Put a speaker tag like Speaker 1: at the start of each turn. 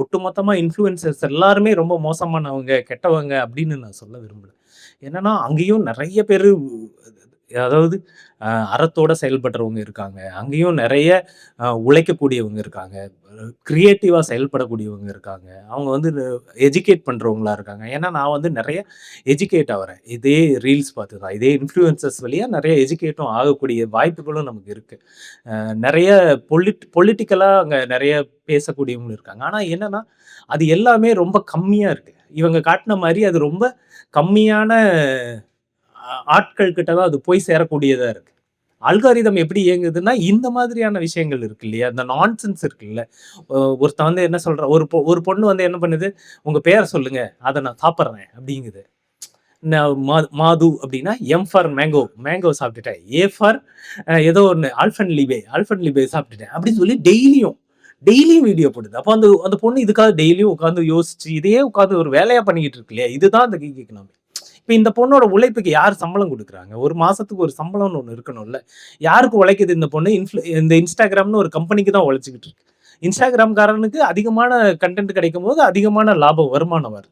Speaker 1: ஒட்டுமொத்தமா இன்ஃப்ளூயன்சர்ஸ் எல்லாருமே ரொம்ப மோசமானவங்க, கெட்டவங்க அப்படின்னு நான் சொல்ல விரும்பல. என்னன்னா, அங்கேயும் நெறைய பேரு அதாவது அறத்தோட செயல்படுறவங்க இருக்காங்க. அங்கேயும் நெறைய உழைக்கக்கூடியவங்க இருக்காங்க. கிரியேட்டிவா செயல்படக்கூடியவங்க இருக்காங்க. அவங்க வந்து எஜுகேட் பண்றவங்களா இருக்காங்க. ஏன்னா நான் வந்து நெறைய எஜுகேட் ஆவுறேன். இதே ரீல்ஸ் பார்த்து தான். இதே இன்ஃப்ளூயன்சர்ஸ் வழியா நெறைய எஜுகேட்டும் ஆகக்கூடிய வாய்ப்புகளும் நமக்கு இருக்கு. நெறைய பொலிட்டிக்கலா அங்க நெறைய பேசக்கூடியவங்க இருக்காங்க. ஆனா என்னன்னா, அது எல்லாமே ரொம்ப கம்மியா இருக்கு. இவங்க காட்டுன மாரி அது ரொம்ப கம்மியான ஆட்கள் கிட்ட தான் அது போய் சேரக்கூடியதா இருக்கு. அல்காரிதம் எப்படி இயங்குதுன்னா, இந்த மாதிரியான விஷயங்கள் இருக்கு இல்லையா? இந்த நான்சென்ஸ் இருக்குல்ல. ஒருத்தன் வந்து என்ன சொல்றான், ஒரு பொண்ணு வந்து என்ன பண்ணுது, "உங்க பேர சொல்லுங்க. அத நான் சாப்பிடுறேன்" அப்படிங்குது. மாது அப்படின்னா, எம் ஃபார் மேங்கோ, மேங்கோ சாப்பிட்டுட்டேன். ஏ ஃபார் ஏதோ ஒண்ணு ஆல்பன்லிபே சாப்பிட்டுட்டேன். அப்படின்னு சொல்லி டெய்லியும் வீடியோ போடுது. அப்ப அந்த அந்த பொண்ணு இதுக்காக டெய்லியும் உட்கார்ந்து யோசிச்சு, இதையே உட்கார்ந்து ஒரு வேலையா பண்ணிக்கிட்டு இருக்கு இல்லையா? இதுதான் அந்த கிக் எக்கானமி. இப்ப இந்த பொண்ணோட உழைப்புக்கு யார் சம்பளம் குடுக்குறாங்க? ஒரு மாசத்துக்கு ஒரு சம்பளம்னு ஒண்ணு இருக்கணும்ல. யாருக்கு உழைக்குது இந்த பொண்ணு? இந்த Instagramன்னு ஒரு கம்பெனிக்கு தான் உழைச்சுக்கிட்டு இருக்கு. Instagramகாரனுக்கு அதிகமான கன்டென்ட் கிடைக்கும்போது அதிகமான லாபம், வருமானம் வருது.